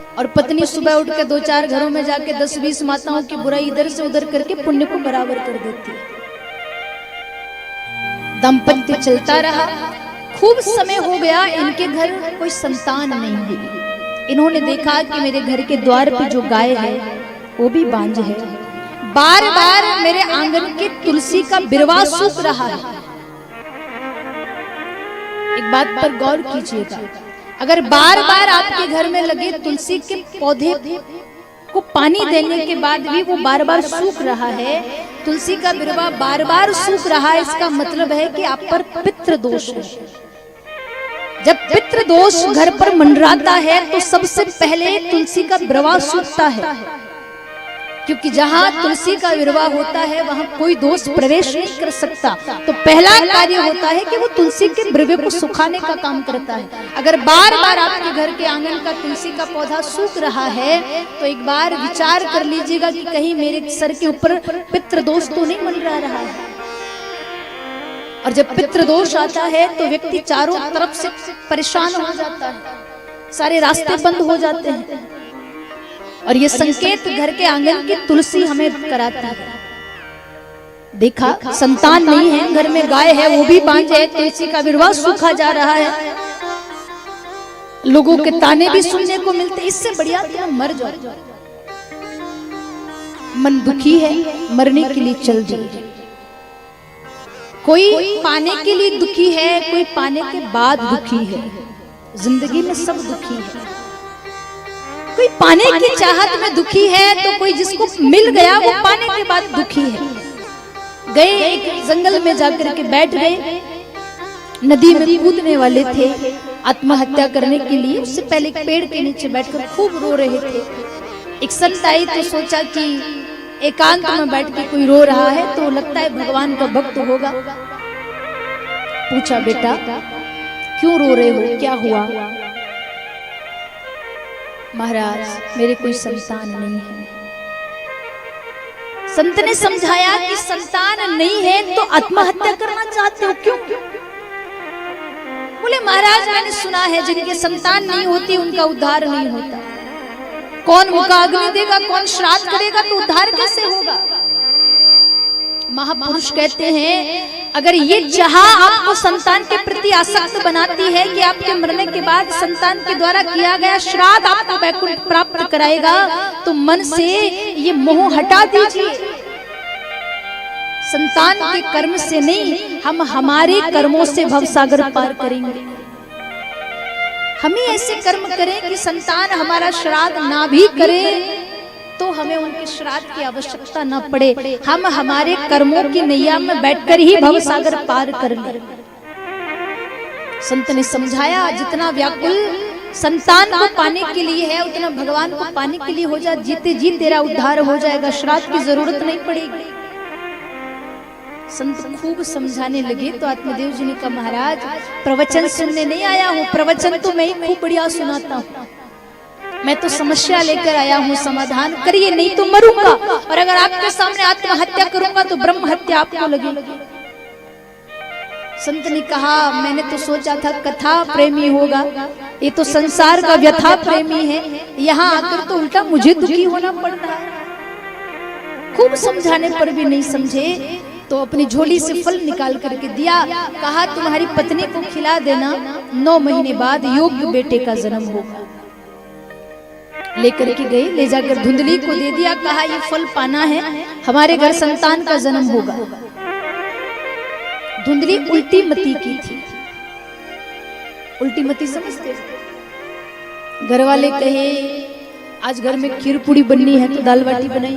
और पत्नी सुबह उठ के 2-4 घरों में जाके 10-20 माताओं की बुराई इधर से उधर करके पुण्य को बराबर कर देती है। दाम्पत्य चलता रहा, खूब समय हो गया, इनके घर कोई संतान नहीं हुई। इन्होंने देखा कि मेरे घर के द्वार पे जो गाय है वो भी बांझ है, बार बार मेरे आंगन की तुलसी का बिरवा सूख रहा है। एक बात पर गौर कीजिएगा, अगर बार बार आपके घर में लगे तुलसी के पौधे को पानी देने के बाद भी वो बार बार सूख रहा है, तुलसी का बिरवा बार बार सूख रहा है, इसका मतलब है कि आप पर पितृ दोष है। जब पितृ दोष घर पर मंडराता है तो सबसे पहले तुलसी का बिरवा सूखता है, क्योंकि जहां तुलसी का विरवा होता है वहां कोई दोष प्रवेश नहीं कर सकता। तो पहला कार्य होता है कि वो तुलसी के बिरवे को सुखाने का काम करता है। अगर बार बार आपके घर के आंगन का तुलसी का पौधा सूख रहा है तो एक बार विचार कर लीजिएगा कि कहीं मेरे सर के ऊपर पितृ दोष तो नहीं मंडरा रहा है। और जब पितृ दोष आता है तो व्यक्ति चारों तरफ से परेशान हो जाता है, सारे रास्ते बंद हो जाते हैं। और ये संकेत घर के आंगन की तुलसी हमें कराती है। देखा, संतान नहीं है, घर में गाय है वो भी बांझ है, तुलसी का बिरवा सूखा जा रहा है, लोगों के ताने भी सुनने को मिलते, इससे बढ़िया तो मर जाओ। मन दुखी है, मरने के लिए चल जाए। कोई पाने के लिए दुखी है, कोई पाने के बाद दुखी है। जिंदगी में सब दुखी है, कोई पाने की चाहत में दुखी है तो कोई जिसको मिल गया वो पाने के बाद दुखी है। गए एक जंगल में जाकर के बैठ गए, नदी में कूदने वाले थे आत्महत्या करने के लिए, उससे पहले एक पेड़ के नीचे बैठकर खूब रो रहे थे। एक संत आई तो सोचा कि एकांत में बैठ के कोई रो रहा है तो लगता है भगवान का भक्त होगा। पूछा, बेटा क्यों रो रहे हो, क्या हुआ? महाराज, मेरे कोई संतान नहीं है। संत ने समझाया कि संतान नहीं है तो आत्महत्या करना चाहते हो, क्यों? बोले, महाराज मैंने सुना है जिनके संतान नहीं होती उनका उद्धार नहीं होता। कौन मुका अग्नि देगा, कौन श्राद्ध करेगा, तो उद्धार कैसे होगा? महापुरुष कहते हैं, अगर ये चाह आपको संतान के प्रति आसक्त बनाती है कि आपके मरने के बाद संतान के द्वारा किया गया श्राद्ध आपको वैकुंठ प्राप्त कराएगा, तो मन से ये मोह हटा दीजिए। संतान के कर्म से नहीं, हम हमारे कर्मों से भवसागर पार करेंगे। हम ही ऐसे कर्म करें कि संतान हमारा श्राद्ध ना भी करे तो हमें उनके श्राद्ध की आवश्यकता न पड़े। हम हमारे कर्मों की नैया में बैठकर ही भवसागर पार कर लें। संत ने समझाया, जितना व्याकुल संतान को पाने के लिए है उतना भगवान को पाने के लिए हो जा, जीते जी तेरा उद्धार हो जाएगा, श्राद्ध की जरूरत नहीं पड़ेगी। संत खूब समझाने लगे तो आत्मदेव जी ने कहा, महाराज प्रवचन सुनने नहीं आया हूँ, प्रवचन तो मैं ही खूब बढ़िया सुनाता हूँ, मैं तो समस्या लेकर आया हूँ, समाधान करिए नहीं तो मरूंगा, और अगर आपके सामने आत्महत्या करूंगा तो ब्रह्म हत्या आपको लगेगी। संत ने कहा, मैंने तो सोचा था कथा प्रेमी होगा, ये तो संसार का व्यथा प्रेमी है, यहाँ आकर तो उल्टा मुझे दुखी होना पड़ रहा है। खूब समझाने पर भी नहीं समझे तो अपनी झोली से फल निकाल करके दिया, कहा तुम्हारी पत्नी को खिला देना, 9 महीने बाद योग्य बेटे का जन्म होगा। लेकर के गए, ले जाकर धुंधली को दे दिया, कहा ये फल पाना है, हमारे घर संतान का जन्म होगा। धुंधली उल्टी मती की थी। उल्टी मती समझते? घर वाले कहे आज घर में खीर पूड़ी बननी है तो दाल बाटी बनाई।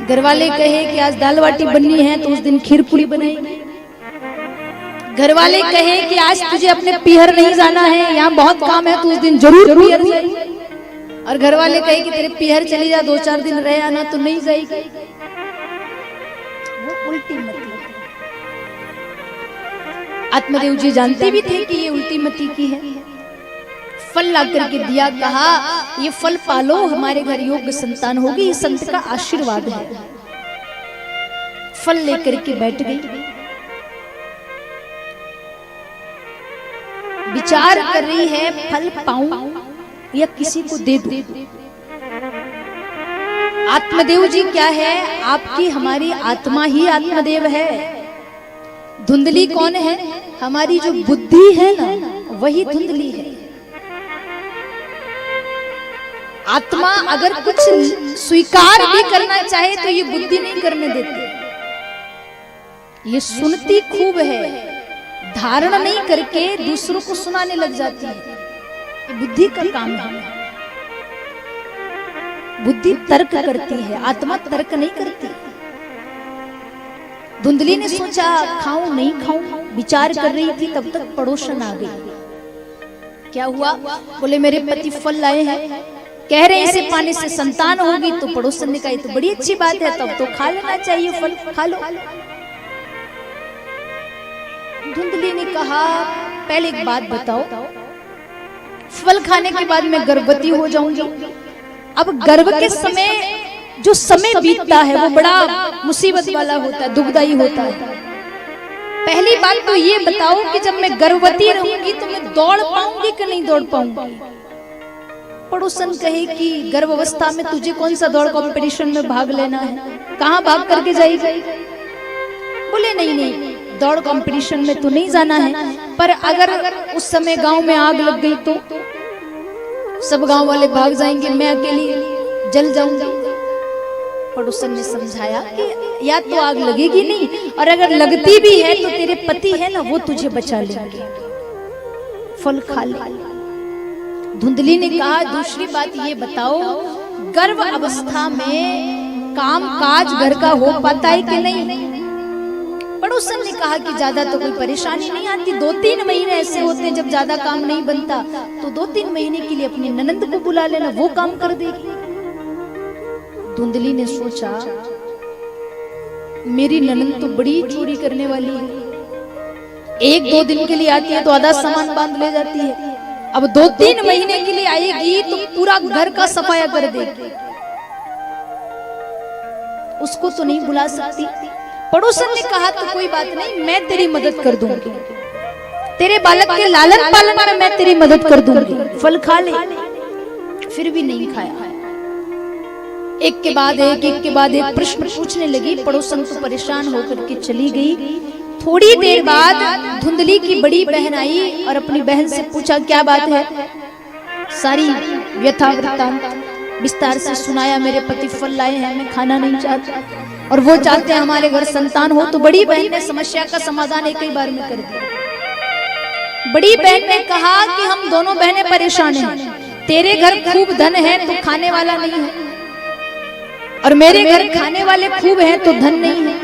घर वाले कहे कि आज दाल बाटी बननी है तो उस दिन खीर पूड़ी बनाएगी। घर वाले कहे कि आज तुझे अपने पीहर नहीं जाना है, यहाँ बहुत काम है, तो उस दिन जरूर पीहर जाएगी। और घर वाले कहे कि तेरे पीहर चली जा, 2-4 दिन रह आना, तो नहीं जाएगी। वो उल्टी मती। आत्मदेव जी जानते भी थे कि ये उल्टी मती की है। फल ला करके दिया, कहा ये फल पालो, हमारे घर योग्य संतान होगी, ये संत का आशीर्वाद है। फल लेकर के बैठ गई, विचार कर रही है फल पाऊं या किसी को दे दूं। आत्मदेव जी क्या है? आपकी हमारी आत्मा ही आत्मदेव है। धुंधली कौन है? हमारी जो बुद्धि है ना, वही धुंधली है। आत्मा अगर कुछ स्वीकार भी करना चाहे तो ये बुद्धि नहीं करने देती। ये सुनती खूब है, धारणा नहीं करके दूसरों को सुनाने लग जाती है। ये बुद्धि का काम है। बुद्धि तर्क करती है, आत्मा तर्क नहीं करती। धुंधली ने सोचा खाऊं नहीं खाऊं, विचार कर रही थी, तब तक पड़ोसन आ गई। क्या हुआ? बोले मेरे पति फल लाए हैं, कह रहे हैं इसे पाने से संतान होगी। तो पड़ोसन ने कहा तो बड़ी अच्छी बात है, तब तो खा लेना चाहिए, फल खा लो। धुंधली ने कहा पहले एक बात बताओ, फल खाने के बाद मैं गर्भवती हो जाऊंगी। अब गर्भ के समय जो समय बीतता है वो बड़ा मुसीबत वाला होता है, दुखदाई होता है। पहली बात तो ये बताओ कि जब मैं गर्भवती रहूंगी तो मैं दौड़ पाऊंगी कि नहीं दौड़ पाऊंगी? पड़ोसन कहे कि गर्भावस्था में तुझे कौन सा दौड़ कंपटीशन में भाग लेना है, कहां भाग करके जाएगी? बोले नहीं नहीं, दौड़ कंपटीशन में तो नहीं जाना है, पर अगर उस समय गांव में आग लग गई तो सब गांव वाले भाग जाएंगे, मैं अकेली जल जाऊंगी। पड़ोसन ने समझाया कि या तो आग लगेगी नहीं, और अगर लगती भी है तो तेरे पति है ना, वो तुझे बचा लेंगे, फल खा ले। धुंधली ने कहा दूसरी बात ये बताओ, गर्भ अवस्था में काम काज घर का हो पाता है कि नहीं? पड़ोसन ने कहा कि ज्यादा तो कोई परेशानी नहीं आती, 2-3 महीने ऐसे होते हैं जब ज्यादा काम नहीं बनता, तो 2-3 महीने के लिए अपनी ननंद को बुला लेना, वो काम कर देगी। धुंधली ने सोचा मेरी ननंद तो बड़ी चोरी करने वाली है, 1-2 दिन के लिए आती है तो आधा सामान बांध ले जाती है, अब 2-3 महीने के लिए आएगी तो पूरा घर का सफाया कर देगी, उसको तो नहीं बुला सकती। पड़ोसन ने कहा तो कोई बात नहीं, मैं तेरी मदद कर दूंगी, तेरे बालक के लालन पालन में मैं तेरी मदद कर दूंगी, फल खा ले। फिर भी नहीं खाया। एक के बाद एक प्रश्न पूछने लगी। पड़ोसन तो परेशान होकर के चली गई। थोड़ी देर बाद धुंधली की बड़ी बहन आई और अपनी बहन से पूछा क्या बात है। सारी व्यथा वृत्तांत विस्तार से सुनाया। मेरे पति फल लाए हैं, मैं खाना नहीं चाहता और वो चाहते हैं हमारे घर संतान हो। तो बड़ी बहन ने समस्या का समाधान एक ही बार में कर दिया। बड़ी बहन ने कहा कि हम दोनों बहनें परेशान हैं, तेरे घर खूब धन है तो खाने वाला नहीं है, और मेरे घर खाने वाले खूब हैं तो धन नहीं है।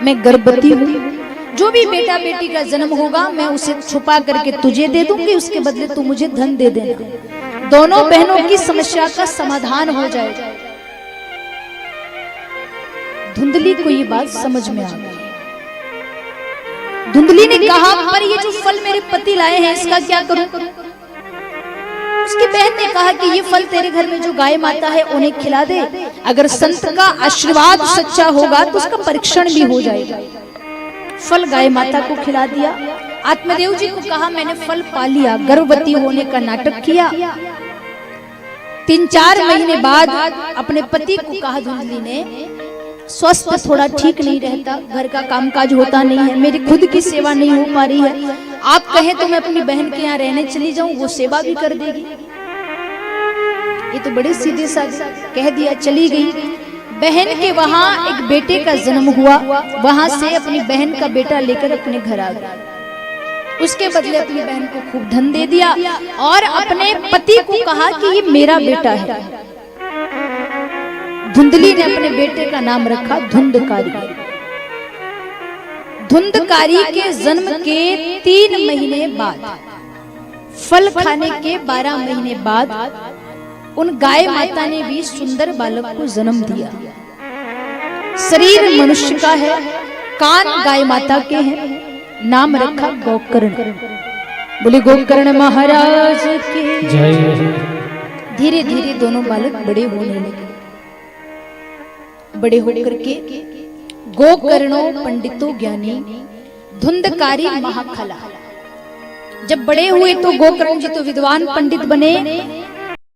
मैं गर्भवती हूँ, जो भी बेटा बेटी का जन्म होगा मैं उसे छुपा करके तुझे दे दूंगी, उसके बदले तू मुझे धन दे देना। दोनों बहनों की समस्या का समाधान हो जाएगा। धुंधली को ये बात समझ में आ गई। धुंधली ने कहा पर ये जो फल मेरे पति लाए हैं इसका क्या करूं? उसकी बहन ने कहा कि ये फल तेरे घर में जो गाय माता है उन्हें खिला दे, अगर संत का आशीर्वाद सच्चा होगा तो उसका परीक्षण भी हो जाएगा। फल गाय माता को खिला दिया। आत्मदेव जी को कहा मैंने फल पा लिया, गर्भवती होने का नाटक किया। 3-4 महीने बाद अपने पति को कहा धुंधली ने, स्वास्थ्य थोड़ा ठीक नहीं रहता, घर का कामकाज होता नहीं है, मेरी खुद की सेवा नहीं हो पा रही है, आप कहें तो मैं अपनी बहन के यहाँ रहने चली जाऊं, वो सेवा भी कर देगी। ये तो बड़े सीधे साधे कह दिया, चली गई। बहन के वहां एक बेटे का जन्म हुआ, वहां से अपनी बहन का बेटा लेकर अपने घर आ गई। उसके बदले अपनी बहन को खूब धन दे दिया और अपने पति को कहा कि ये मेरा बेटा है। धुंधली ने अपने बेटे का नाम रखा धुंधकारी। धुंधकारी के जन्म के 3 महीने बाद, फल खाने के 12 महीने बाद उन गाय माता ने भी सुंदर बालक को जन्म दिया। शरीर मनुष्य का है, कान गाय माता के हैं, नाम रखा गोकर्ण। बोले गोकर्ण महाराज की जय। धीरे धीरे दोनों बालक बड़े होने लगे। बड़े होकर के गोकर्णो पंडितो ज्ञानी, धुंधकारी महाखला। जब बड़े हुए तो गोकर्ण जी तो विद्वान पंडित बने,